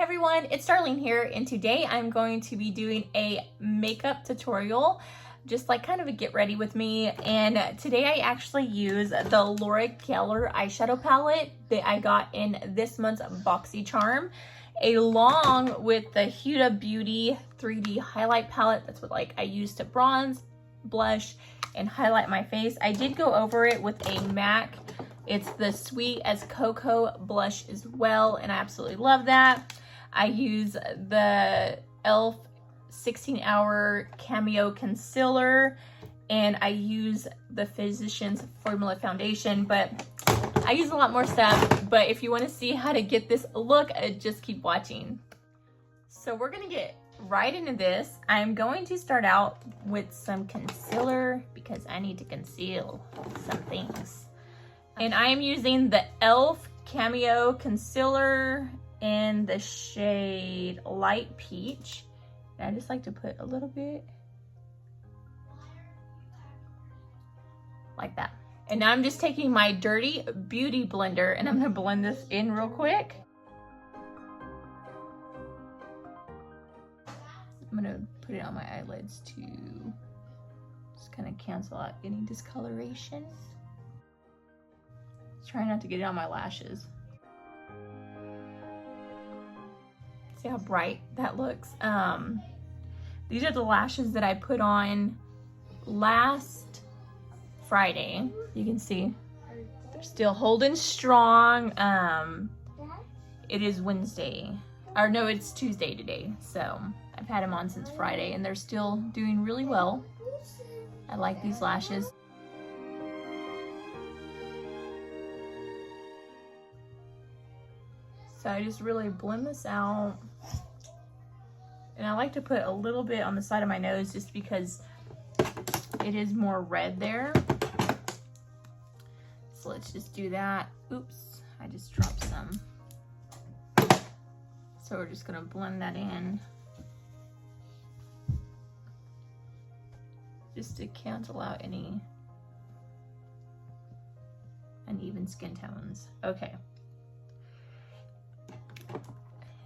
everyone, it's Darlene here, and today I'm going to be doing a makeup tutorial, just like kind of a get ready with me. And today I actually use the Laura Geller eyeshadow palette that I got in this month's boxycharm, along with the Huda Beauty 3D highlight palette. That's what I use to bronze, blush, and highlight my face. I did go over it with a MAC. It's the Sweet as Cocoa blush as well, and I absolutely love that. I use the e.l.f. 16-hour Cameo Concealer, and I use the Physicians Formula Foundation, but I use a lot more stuff. But if you want to see how to get this look, just keep watching. So we're going to get right into this. I'm going to start out with some concealer because I need to conceal some things. And I am using the e.l.f. Cameo Concealer in the shade Light Peach. And I just like to put a little bit like that. And now I'm just taking my Dirty Beauty blender and I'm gonna blend this in real quick. I'm gonna put it on my eyelids to just kind of cancel out any discoloration. Try not to get it on my lashes. See how bright that looks? These are the lashes that I put on last Friday. You can see they're still holding strong. It is Wednesday, or no, it's Tuesday today. So I've had them on since Friday and they're still doing really well. I like these lashes. So I just really blend this out. And I like to put a little bit on the side of my nose just because it is more red there. So let's just do that. Oops, I just dropped some. So we're just gonna blend that in. Just to cancel out any uneven skin tones. Okay.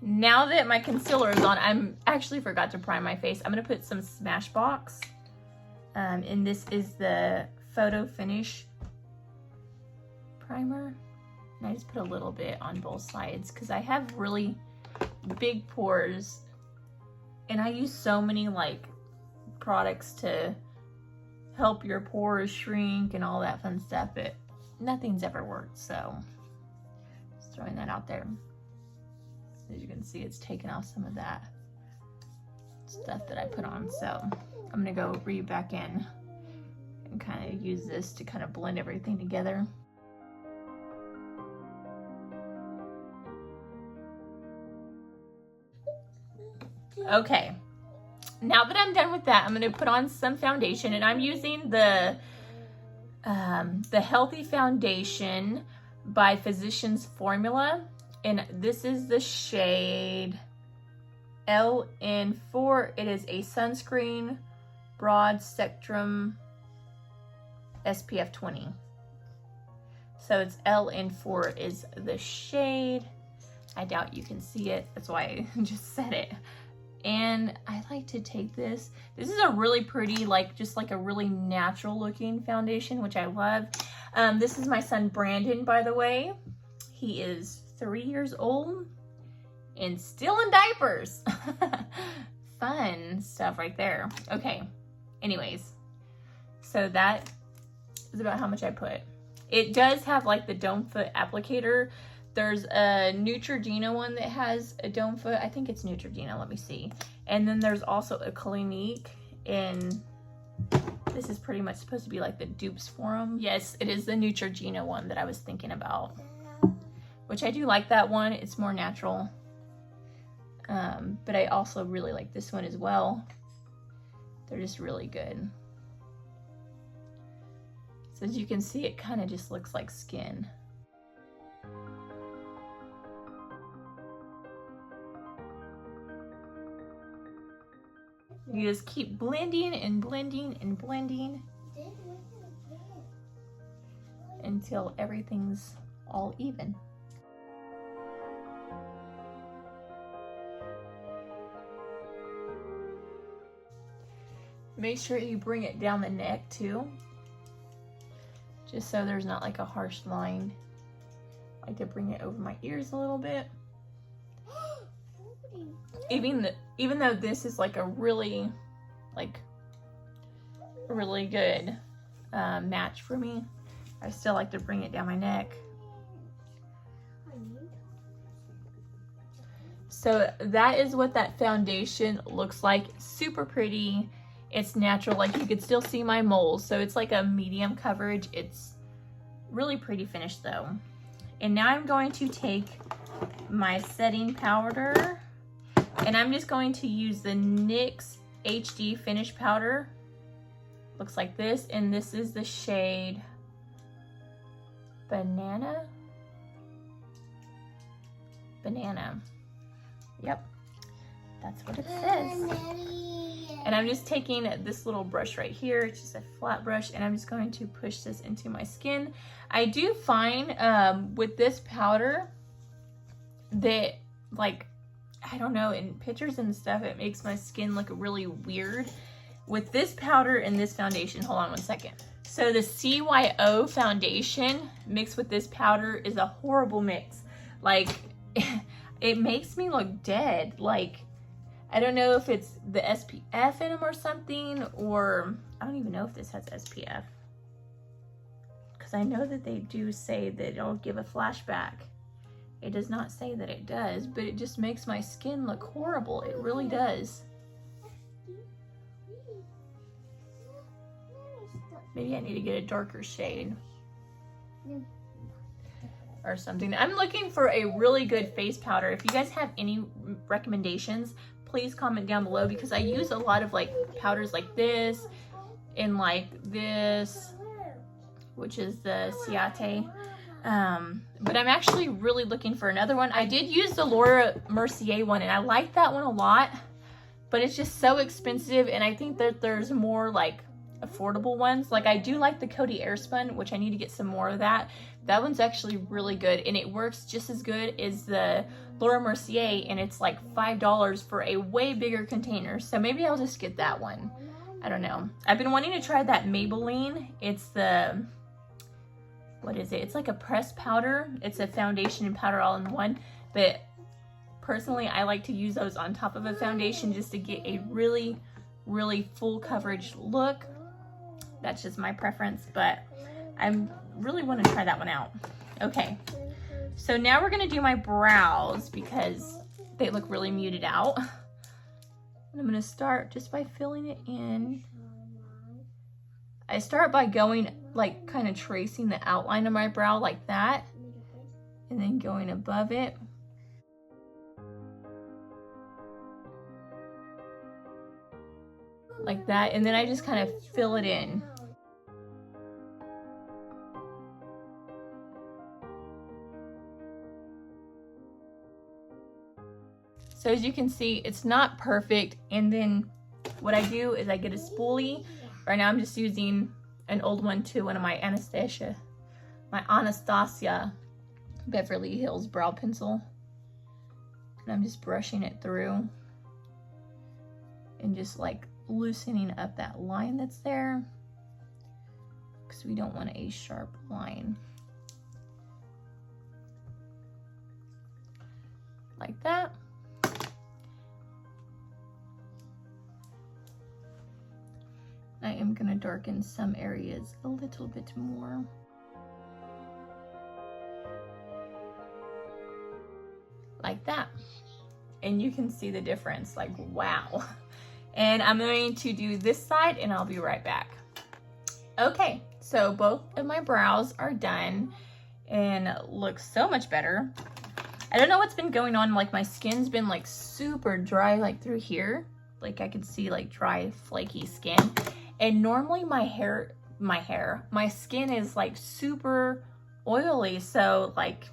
Now that my concealer is on, I'm actually forgot to prime my face. I'm gonna put some Smashbox, and this is the Photo Finish primer. And I just put a little bit on both sides because I have really big pores, and I use so many products to help your pores shrink and all that fun stuff, but nothing's ever worked. So just throwing that out there. As you can see, it's taken off some of that stuff that I put on. So I'm gonna go back in and kind of use this to kind of blend everything together. Okay, now that I'm done with that, I'm gonna put on some foundation, and I'm using the Healthy Foundation by Physicians Formula. And this is the shade LN4. It is a sunscreen, broad spectrum, SPF 20. So it's LN4 is the shade. I doubt you can see it. That's why I just said it. And I like to take this. This is a really pretty, just a really natural looking foundation, which I love. This is my son Brandon, by the way. He is 3 years old and still in diapers. Fun stuff right there. Okay, anyways, so that is about how much I put. It does have the dome foot applicator. There's a Neutrogena one that has a dome foot. I think it's Neutrogena, let me see. And then there's also a Clinique, and this is pretty much supposed to be the dupes for them. Yes, it is the Neutrogena one that I was thinking about, which I do like that one. It's more natural. But I also really like this one as well. They're just really good. So as you can see, it kind of just looks like skin. You just keep blending and blending and blending until everything's all even. Make sure you bring it down the neck too, just so there's not like a harsh line. I like to bring it over my ears a little bit. Even though this is like a really good match for me, I still like to bring it down my neck. So that is what that foundation looks like. Super pretty. It's natural, like you could still see my moles. So it's like a medium coverage. It's really pretty finish though. And now I'm going to take my setting powder and I'm just going to use the NYX HD finish powder. Looks like this, and this is the shade Banana. Yep, that's what it says. And I'm just taking this little brush right here, it's just a flat brush, and I'm just going to push this into my skin. I do find with this powder that, like, I don't know, in pictures and stuff, it makes my skin look really weird. With this powder and this foundation, hold on one second. So the CYO foundation mixed with this powder is a horrible mix. Like, it makes me look dead. Like, I don't know if it's the SPF in them or something, or I don't even know if this has SPF. Because I know that they do say that it'll give a flashback. It does not say that it does, but it just makes my skin look horrible. It really does. Maybe I need to get a darker shade or something. I'm looking for a really good face powder. If you guys have any recommendations, please comment down below, because I use a lot of like powders like this and like this, which is the Ciate. But I'm actually really looking for another one. I did use the Laura Mercier one and I like that one a lot, but it's just so expensive, and I think that there's more like affordable ones. Like, I do like the Coty Airspun, which I need to get some more of that. That one's actually really good, and it works just as good as the Laura Mercier, and it's like $5 for a way bigger container. So maybe I'll just get that one. I don't know. I've been wanting to try that Maybelline. It's the, what is it? It's like a pressed powder. It's a foundation and powder all in one. But personally, I like to use those on top of a foundation just to get a really, really full coverage look. That's just my preference, but I really want to try that one out. Okay, so now we're gonna do my brows because they look really muted out. And I'm gonna start just by filling it in. I start by going, like, kind of tracing the outline of my brow like that, and then going above it. Like that, and then I just kind of fill it in. So as you can see, it's not perfect, and then what I do is I get a spoolie. Right now I'm just using an old one too, one of my Anastasia Beverly Hills brow pencil. And I'm just brushing it through and just like loosening up that line that's there, because we don't want a sharp line. Like that. I am gonna darken some areas a little bit more. Like that. And you can see the difference, like, wow. And I'm going to do this side and I'll be right back. Okay, so both of my brows are done and look so much better. I don't know what's been going on, like my skin's been like super dry, like through here. Like I could see like dry, flaky skin. And normally my skin is like super oily. So like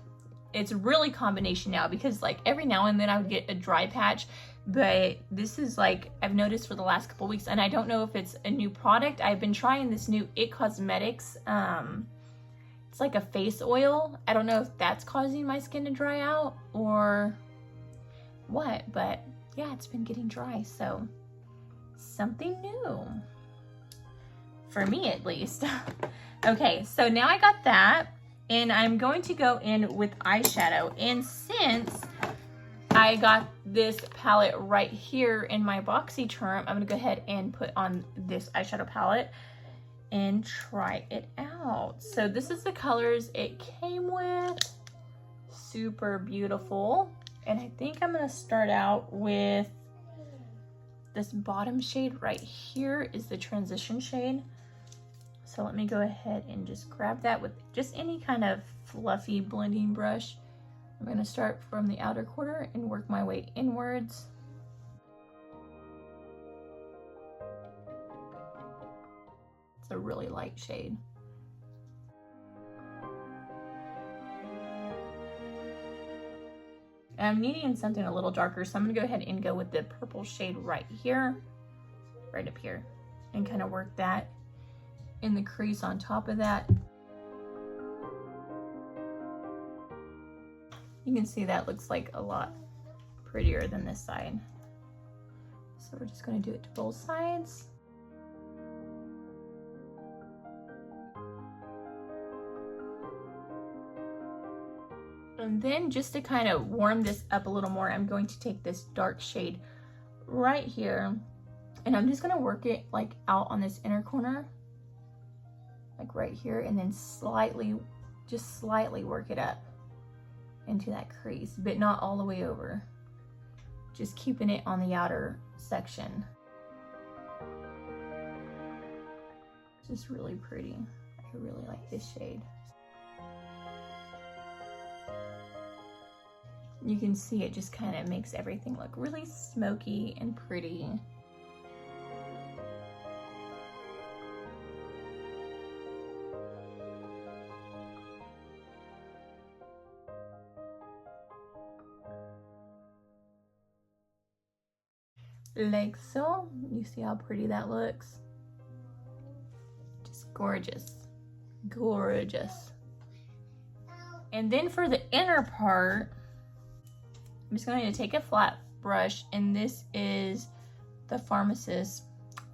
it's really combination now, because like every now and then I would get a dry patch, but this is like, I've noticed for the last couple weeks, and I don't know if it's a new product. I've been trying this new It Cosmetics, it's like a face oil. I don't know if that's causing my skin to dry out or what, but yeah, it's been getting dry, so something new. for me at least. Okay, so now I got that, and I'm going to go in with eyeshadow. And since I got this palette right here in my boxycharm, I'm gonna go ahead and put on this eyeshadow palette and try it out. So this is the colors it came with. Super beautiful. And I think I'm gonna start out with this bottom shade right here is the transition shade. So let me go ahead and just grab that with just any kind of fluffy blending brush. I'm gonna start from the outer corner and work my way inwards. It's a really light shade. I'm needing something a little darker, so I'm gonna go ahead and go with the purple shade right here, right up here, and kind of work that in the crease on top of that. You can see that looks like a lot prettier than this side. So we're just gonna do it to both sides. And then just to kind of warm this up a little more, I'm going to take this dark shade right here, and I'm just gonna work it like out on this inner corner, like right here, and then slightly, just slightly work it up into that crease, but not all the way over. Just keeping it on the outer section. It's just really pretty. I really like this shade. You can see it just kind of makes everything look really smoky and pretty. Like so. You see how pretty that looks? Just gorgeous. Gorgeous. And then for the inner part, I'm just going to take a flat brush, and this is the Pharmacist.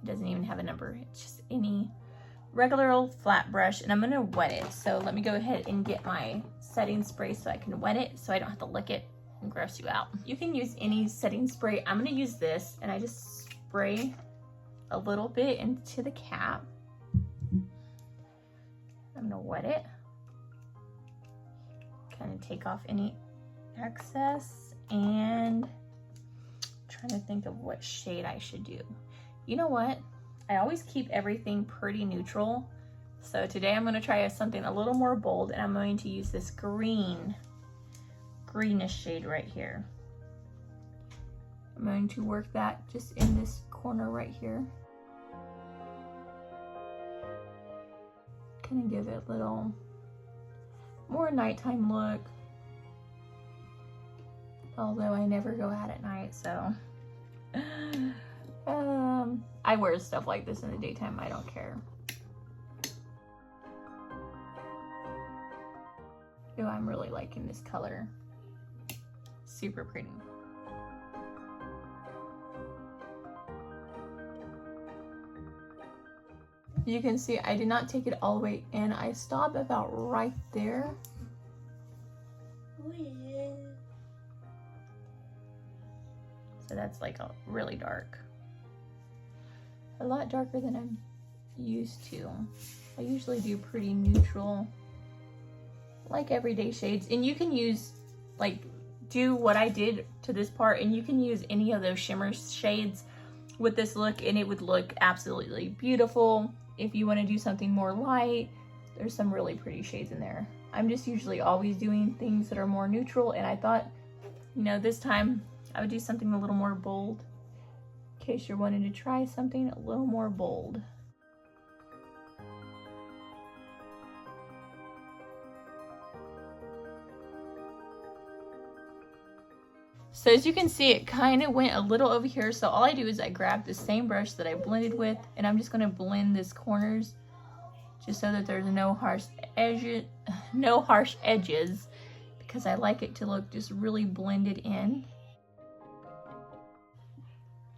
It doesn't even have a number. It's just any regular old flat brush, and I'm going to wet it. So let me go ahead and get my setting spray so I can wet it so I don't have to lick it and gross you out. You can use any setting spray. I'm going to use this, and I just spray a little bit into the cap. I'm going to wet it. Kind of take off any excess. And I'm trying to think of what shade I should do. You know what? I always keep everything pretty neutral. So today I'm going to try something a little more bold, and I'm going to use this greenish shade right here. I'm going to work that just in this corner right here. Kind of give it a little more nighttime look. Although I never go out at night, so I wear stuff like this in the daytime. I don't care. Oh, I'm really liking this color. Super pretty. You can see I did not take it all the way in. I stopped about right there. So that's like a really dark. A lot darker than I'm used to. I usually do pretty neutral, like everyday shades. And you can use, like, do what I did to this part, and you can use any of those shimmer shades with this look, and it would look absolutely beautiful. If you want to do something more light, there's some really pretty shades in there. I'm just usually always doing things that are more neutral, and I thought, you know, this time I would do something a little more bold, in case you're wanting to try something a little more bold. So as you can see, it kind of went a little over here. So all I do is I grab the same brush that I blended with, and I'm just going to blend these corners just so that there's no harsh edges, because I like it to look just really blended in.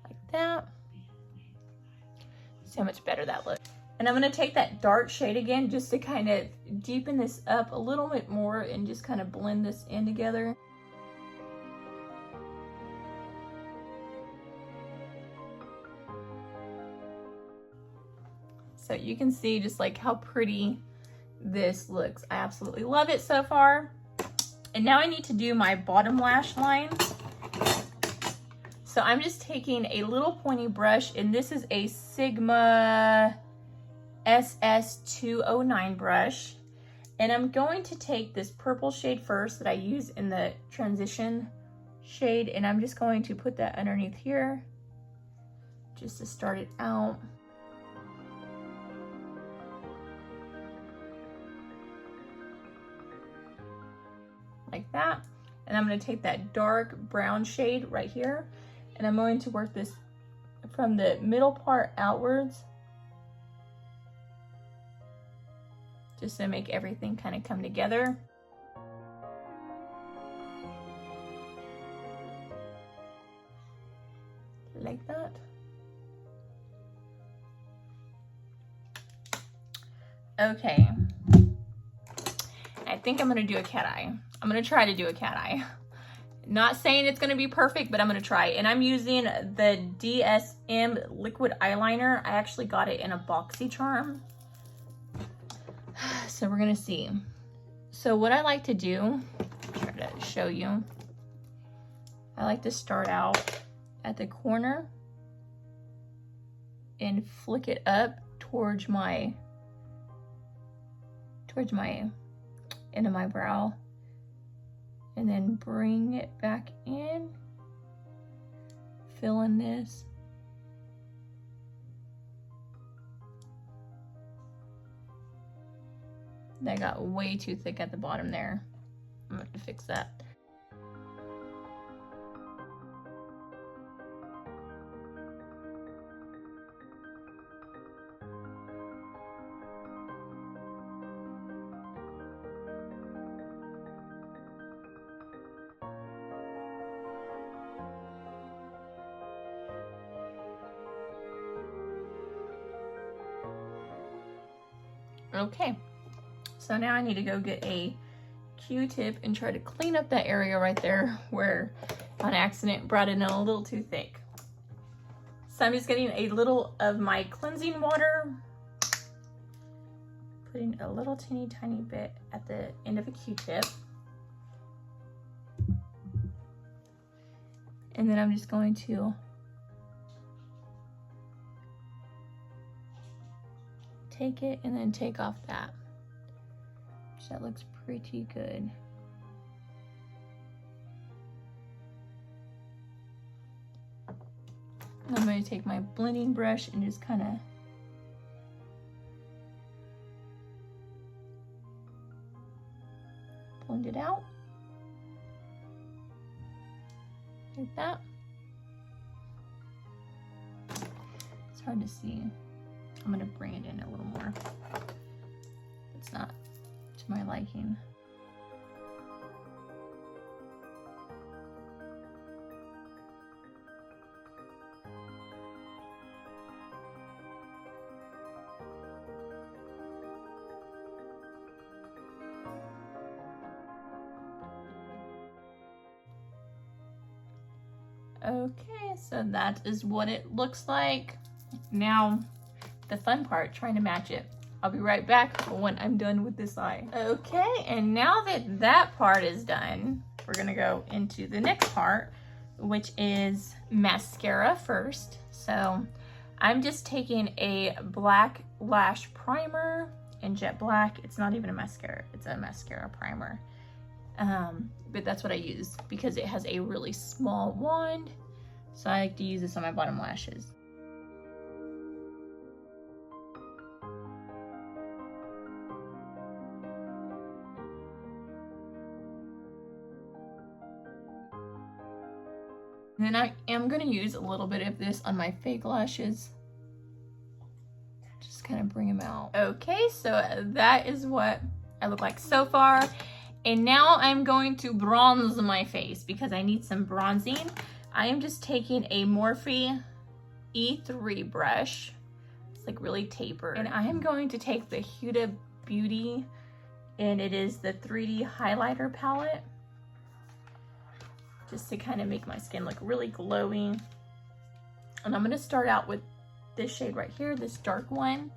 Like that. See how much better that looks. And I'm gonna take that dark shade again just to kind of deepen this up a little bit more and just kind of blend this in together. So you can see just like how pretty this looks. I absolutely love it so far. And now I need to do my bottom lash line. So I'm just taking a little pointy brush, and this is a Sigma SS209 brush. And I'm going to take this purple shade first that I use in the transition shade, and I'm just going to put that underneath here just to start it out. Like that. And I'm going to take that dark brown shade right here, and I'm going to work this from the middle part outwards just to make everything kind of come together. Like that. Okay. I think I'm going to do a cat eye. I'm going to try to do a cat eye. Not saying it's going to be perfect, but I'm going to try. And I'm using the DSM liquid eyeliner. I actually got it in a boxycharm. So we're going to see. So what I like to do, try to show you. I like to start out at the corner and flick it up towards my end of my brow, and then bring it back in, fill in this. That got way too thick at the bottom there. I'm gonna have to fix that. Okay, so now I need to go get a Q-tip and try to clean up that area right there where on accident brought it in a little too thick. So I'm just getting a little of my cleansing water, putting a little teeny tiny bit at the end of a Q-tip. And then I'm just going to take it and then take off that. So that looks pretty good. I'm going to take my blending brush and just kind of blend it out. Like that. It's hard to see. I'm going to bring it in a little more. It's not to my liking. Okay, so that is what it looks like. Now, the fun part, trying to match it. I'll be right back when I'm done with this eye. Okay, and now that that part is done, we're gonna go into the next part, which is mascara first. So I'm just taking a black lash primer in jet black. It's not even a mascara, it's a mascara primer. But that's what I use because it has a really small wand. So I like to use this on my bottom lashes. And then I am going to use a little bit of this on my fake lashes. Just kind of bring them out. Okay, so that is what I look like so far. And now I'm going to bronze my face because I need some bronzing. I am just taking a Morphe E3 brush. It's like really tapered. And I am going to take the Huda Beauty, and it is the 3D highlighter palette, just to kind of make my skin look really glowy. And I'm gonna start out with this shade right here, this dark one.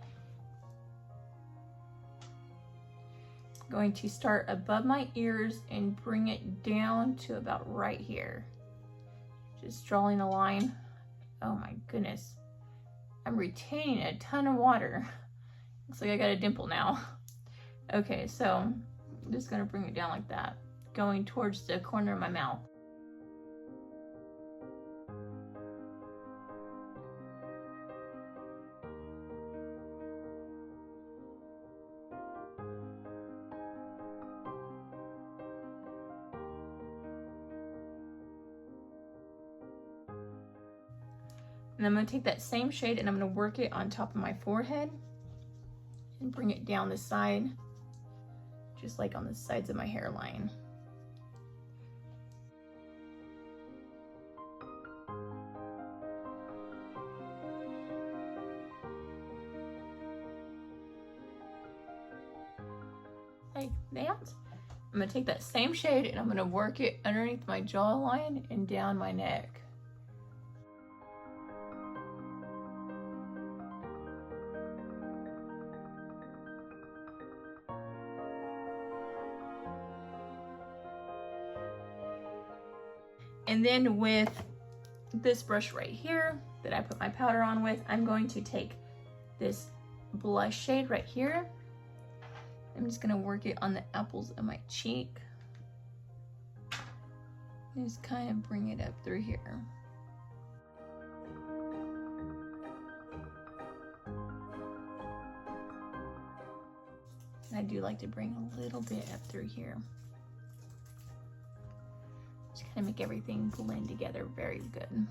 I'm going to start above my ears and bring it down to about right here. Just drawing a line. Oh my goodness. I'm retaining a ton of water. Looks like I got a dimple now. Okay, so I'm just gonna bring it down like that, going towards the corner of my mouth. And I'm going to take that same shade and I'm going to work it on top of my forehead and bring it down the side, just like on the sides of my hairline. Like that. I'm going to take that same shade and I'm going to work it underneath my jawline and down my neck. And then with this brush right here that I put my powder on with, I'm going to take this blush shade right here. I'm just gonna work it on the apples of my cheek. And just kind of bring it up through here. And I do like to bring a little bit up through here. Just kind of make everything blend together very good.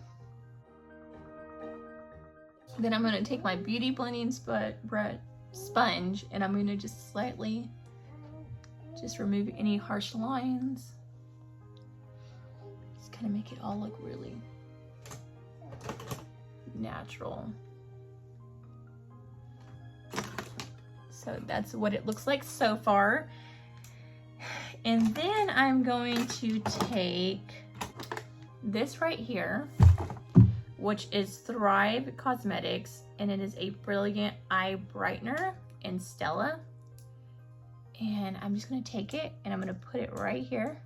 Then I'm going to take my beauty blending sponge and I'm going to just slightly remove any harsh lines. Just kind of make it all look really natural. So that's what it looks like so far. And then I'm going to take this right here, which is Thrive Cosmetics, and it is a Brilliant Eye Brightener in Stella. And I'm just gonna take it and I'm gonna put it right here.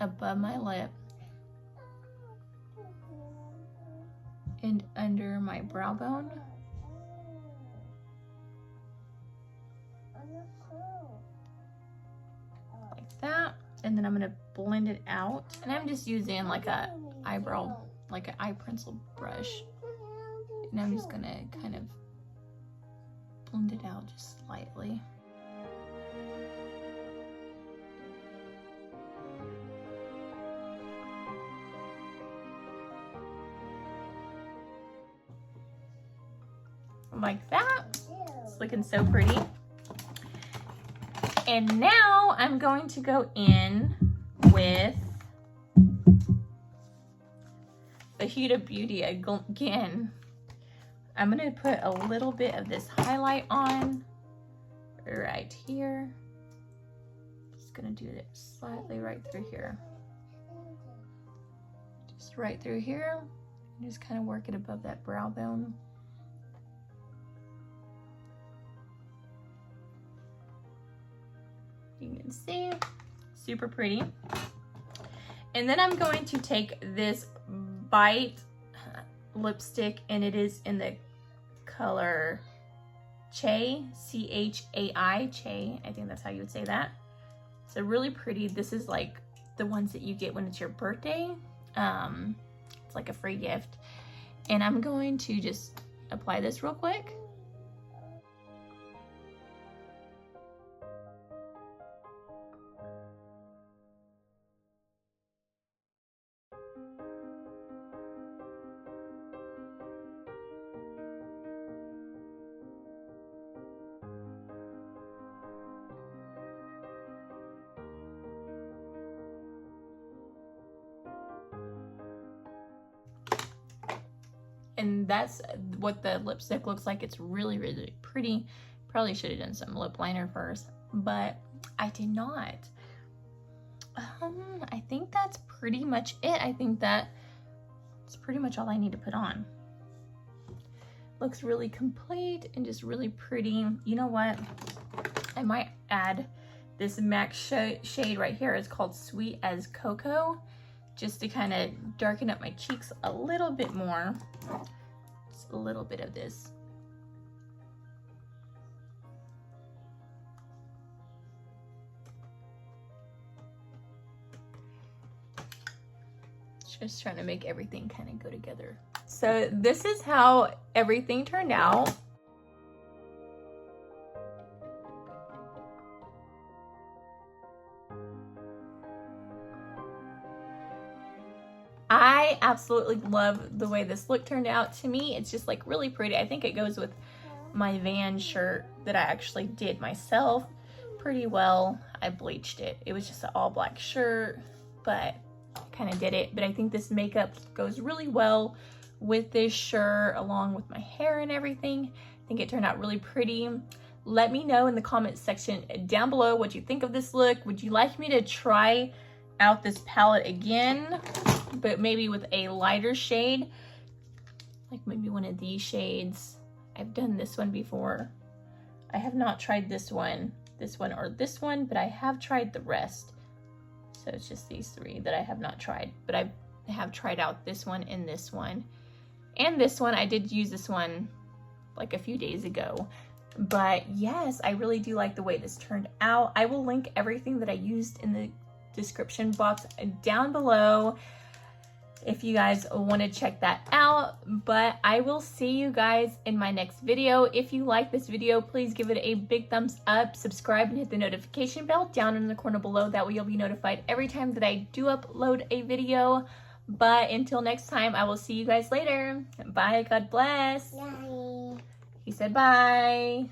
Above my lip. And under my brow bone. Like that. And then I'm gonna blend it out. And I'm just using like a eyebrow, like an eye pencil brush. And I'm just gonna kind of blend it out just slightly. Like that. It's looking so pretty. And now I'm going to go in with the Huda Beauty again. I'm gonna put a little bit of this highlight on right here. Just gonna do it slightly right through here. Just right through here. And just kind of work it above that brow bone. You can see, super pretty. And then I'm going to take this Bite lipstick, and it is in the color Chai, C-H-A-I, Chai. I think that's how you would say that. So really pretty. This is like the ones that you get when it's your birthday. It's like a free gift. And I'm going to just apply this real quick. And that's what the lipstick looks like. It's really, really pretty. Probably should have done some lip liner first, but I did not. I think that's pretty much it. I think that's pretty much all I need to put on. Looks really complete and just really pretty. You know what? I might add this MAC shade right here. It's called Sweet as Cocoa, just to kind of darken up my cheeks a little bit more. Just a little bit of this. Just trying to make everything kind of go together. So this is how everything turned out. I absolutely love the way this look turned out. To me, it's just like really pretty. I think it goes with my Van shirt that I actually did myself pretty well. I bleached it. It was just an all black shirt, but kind of did it. But I think this makeup goes really well with this shirt along with my hair and everything. I think it turned out really pretty. Let me know in the comments section down below what you think of this look. Would you like me to try out this palette again, but maybe with a lighter shade, like maybe one of these shades? I've done this one before. I have not tried this one, or this one, but I have tried the rest. So it's just these three that I have not tried, but I have tried out this one and this one. And this one, I did use this one like a few days ago. But yes, I really do like the way this turned out. I will link everything that I used in the description box down below if you guys want to check that out. But I will see you guys in my next video. If you like this video, please give it a big thumbs up, subscribe, and hit the notification bell down in the corner below. That way you'll be notified every time that I do upload a video. But until next time, I will see you guys later. Bye. God bless. Bye. He said bye.